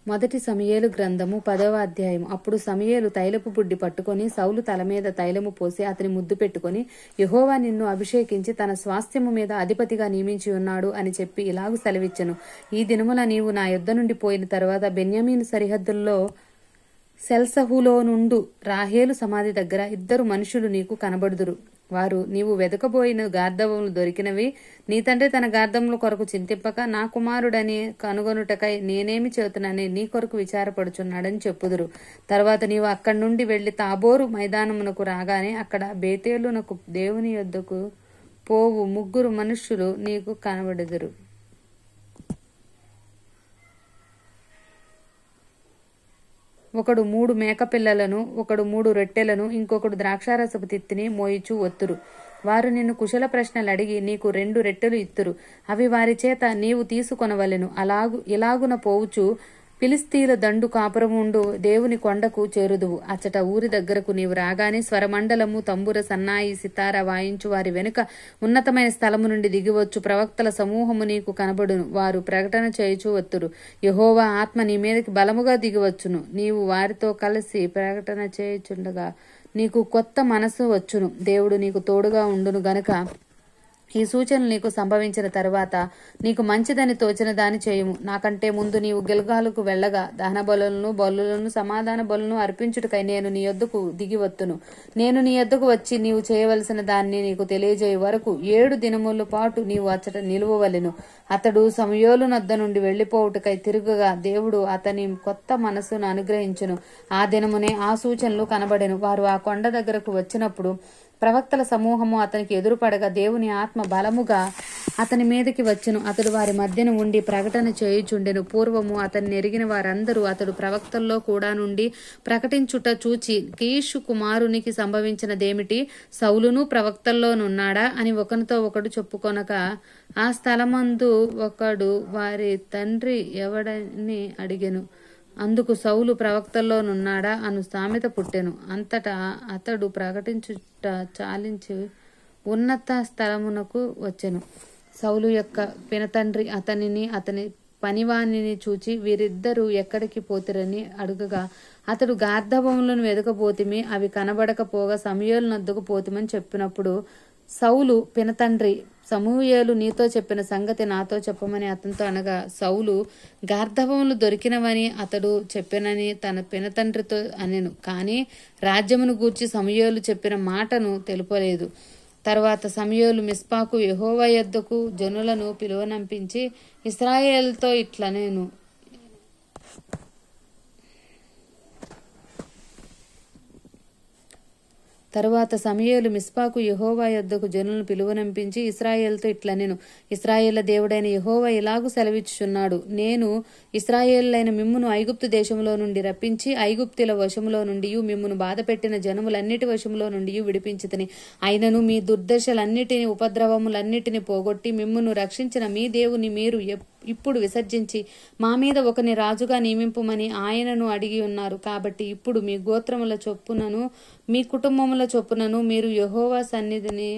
మొదటి సమూయేలు గ్రంథము 10వ అధ్యాయము. అప్పుడు సమూయేలు తైలపు బుడ్డి పట్టుకొని సౌలు తల మీద తైలము పోసి అతని ముద్దు పెట్టుకొని, యెహోవా నిన్ను అభిషేకించి తన స్వాస్థ్యము మీద అధిపతిగా నియమించి ఉన్నాడు అని చెప్పి ఇలాగు సెలవిచ్చెను. ఈ దినమున నీవు నా యొద్ద నుండి పోయిన తరువాత బెన్యామీను సరిహద్దుల్లో సెల్సహులో నుండు రాహేలు సమాధి దగ్గర 2 మనుషులు నీకు కనబడుదురు. వారు నీవు వెదకబోయిన గార్ధవములు దొరికినవి. నీ తండ్రి తన గార్ధముల కొరకు చింతింపక నా కుమారుడని కనుగొనుటకై నేనేమి చేతునని నీ కొరకు విచారపడుచున్నాడని చెప్పుదురు. తర్వాత నీవు అక్కడి నుండి వెళ్లి తాబోరు మైదానమునకు రాగానే అక్కడ బేతేలునకు దేవుని యొద్దకు పోవు 3 మనుష్యులు నీకు కనబడుదురు. ఒకడు 3 మేకపిల్లలను, ఒకడు 3 రొట్టెలను, ఇంకొకడు ద్రాక్షారసపు తిత్తిని మోయిచూ వత్తురు. వారు నిన్ను కుశల ప్రశ్నలు అడిగి నీకు 2 రొట్టెలు ఇత్తురు. అవి వారి చేత నీవు తీసుకొనవలెను. ఇలాగున పోవుచు ఫిలిస్తీయుల దండు కాపురముండు దేవుని కొండకు చేరుదువు. అచ్చట ఊరి దగ్గరకు నీవు రాగానే స్వరమండలము, తంబుర, సన్నాయి, సితార వాయించు వారి వెనుక ఉన్నతమైన స్థలము నుండి దిగివచ్చు ప్రవక్తల సమూహము నీకు కనబడును. వారు ప్రకటన చేయుచూ వత్తురు. యెహోవా ఆత్మ నీ మీదకి బలముగా దిగివచ్చును. నీవు వారితో కలిసి ప్రకటన చేయుచుండగా నీకు కొత్త మనసు వచ్చును. దేవుడు నీకు తోడుగా ఉండును గనుక ఈ సూచనలు నీకు సంభవించిన తరువాత నీకు మంచిదని తోచిన దాని చేయుము. నాకంటే ముందు నీవు గిల్గాలుకు వెళ్ళగా దహన బలులను సమాధాన బలులను అర్పించుటకై నేను నీ యొద్దకు దిగివత్తును. నేను నీ యొద్దకు వచ్చి నీవు చేయవలసిన దాన్ని నీకు తెలియజేయ వరకు 7 దినముల పాటు నీవు అచ్చట నిలువవలెను. అతడు సమూయేలు నద్ద నుండి వెళ్లిపోవుటకై తిరుగుగా దేవుడు అతని కొత్త మనస్సును అనుగ్రహించును. ఆ దినమునే ఆ సూచనలు కనబడెను. వారు ఆ కొండ దగ్గరకు వచ్చినప్పుడు ప్రవక్తల సమూహము అతనికి ఎదురుపడగా దేవుని ఆత్మ బలముగా అతని మీదకి వచ్చును. అతడు వారి మధ్యన ఉండి ప్రకటన చేయుచుండెను. పూర్వము అతన్ని ఎరిగిన వారందరూ అతడు ప్రవక్తల్లో కూడా నుండి ప్రకటించుట చూచి, కీషు కుమారునికి సంభవించినదేమిటి? సౌలును ప్రవక్తల్లోనున్నాడా అని ఒకనితో ఒకడు చెప్పుకొనక ఆ స్థలమందు ఒకడు వారి తండ్రి ఎవడని అడిగెను. అందుకు సౌలు ప్రవక్తల్లోనున్నాడా అను సామెత పుట్టెను. అంతటా అతడు ప్రకటించుట చాలించి ఉన్నత స్థలమునకు వచ్చెను. సౌలు యొక్క పినతండ్రి అతనిని అతని పనివాణిని చూచి, వీరిద్దరూ ఎక్కడికి పోతిరని అడుగగా అతడు గార్ధవములను వెదకబోతిమి, అవి కనబడకపోగా సమూయేలు నద్దకు పోతిమని చెప్పినప్పుడు సౌలు పినతండ్రి, సమూయేలు నీతో చెప్పిన సంగతి నాతో చెప్పమని అతనితో అనగా, సౌలు గార్ధవములు దొరికినవని అతడు చెప్పినని తన పినతండ్రితో అనెను. కాని రాజ్యమును గూర్చి సమూయేలు చెప్పిన మాటను తెలుపలేదు. తర్వాత సమూయేలు మిస్పాకు యెహోవా యొద్దకు జనులను పిలువనంపించి ఇశ్రాయేలుతో ఇట్లనెను. తరువాత సమూయేలు మిస్పాకు యెహోవా యొద్దకు జనులను పిలువనంపించి ఇశ్రాయేలుతో ఇట్లనెను. ఇశ్రాయేళ్ల దేవుడైన యెహోవా ఇలాగు సెలవిచ్చుచున్నాడు, నేను ఇశ్రాయేలులైన మిమ్మును ఐగుప్తు దేశంలో నుండి రప్పించి ఐగుప్తుల వశములో నుండి మిమ్మును బాధపెట్టిన జనములన్నిటి వశములో నుండి విడిపించితిని. అయినను మీ దుర్దశలన్నిటిని ఉపద్రవములన్నిటిని పోగొట్టి మిమ్మును రక్షించిన మీ దేవుని మీరు ఇప్పుడు విసర్జించి మా మీద ఒకని రాజుగా నియమింపుమని ఆయనను అడిగి ఉన్నారు. కాబట్టి ఇప్పుడు మీ గోత్రముల చొప్పునను మీ కుటుంబముల చొప్పునను మీరు యెహోవా సన్నిధిని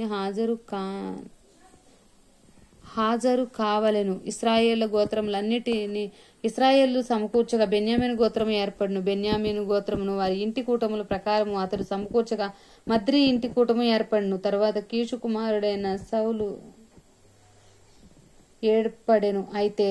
హాజరు కావలెను. ఇశ్రాయేళ్ల గోత్రములన్నిటిని ఇశ్రాయేలు సమకూర్చగా బెన్యామీను గోత్రము ఏర్పడును. బెన్యామీను గోత్రమును వారి ఇంటి కూటముల ప్రకారము అతడు సమకూర్చగా మద్రి ఇంటి కూటము ఏర్పడును. తరువాత కీషు కుమారుడైన సౌలు ఏర్పడెను. అయితే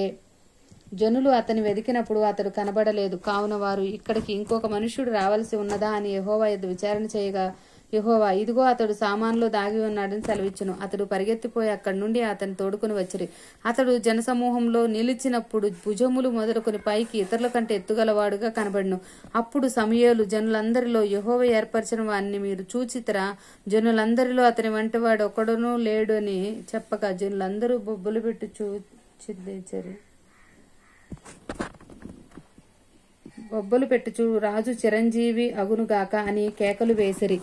జనులు అతని వెదికినప్పుడు అతడు కనబడలేదు. కావున వారు, ఇక్కడికి ఇంకొక మనుష్యుడు రావలసి ఉన్నదా అని యెహోవా యొద్ద విచారణ చేయగా యెహోవా, ఇదిగో అతడు సామాన్లో దాగి ఉన్నాడని సెలవిచ్చును. అతడు పరిగెత్తిపోయి అక్కడి నుండి అతని తోడుకుని వచ్చిరి. అతడు జనసమూహంలో నిలిచినప్పుడు భుజములు మొదలుకొని పైకి ఇతరుల కంటే ఎత్తుగలవాడుగా కనబడును. అప్పుడు సమూయేలు జనులందరిలో యెహోవా ఏర్పరిచిన వారిని మీరు చూచితిరా? జనులందరిలో అతని వంటి వాడు ఒకడునూ లేడు అని చెప్పగా జనులందరూ బొబ్బలు పెట్టి బొబ్బలు పెట్టుచు రాజు చిరంజీవి అగునుగాక అని కేకలు వేసిరి.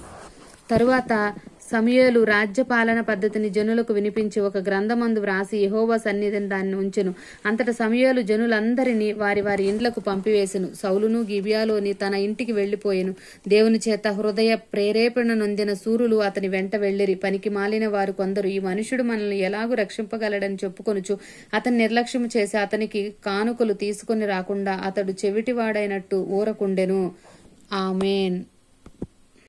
తరువాత సమూయేలు రాజ్యపాలన పద్ధతిని జనులకు వినిపించి ఒక గ్రంథమందు వ్రాసి యెహోవా సన్నిధిని దాన్ని ఉంచెను. అంతట సమూయేలు జనులందరినీ వారి వారి ఇండ్లకు పంపివేసెను. సౌలును గిబియాలోని తన ఇంటికి వెళ్లిపోయెను. దేవుని చేత హృదయ ప్రేరేపణ నొందిన శూరులు అతని వెంట వెళ్లిరి. పనికి మాలిన వారు కొందరు ఈ మనుషుడు మనల్ని ఎలాగూ రక్షింపగలడని చెప్పుకొనుచు అతని నిర్లక్ష్యము చేసి అతనికి కానుకలు తీసుకొని రాకుండా అతడు చెవిటివాడైనట్టు ఊరకుండెను. ఆమేన్.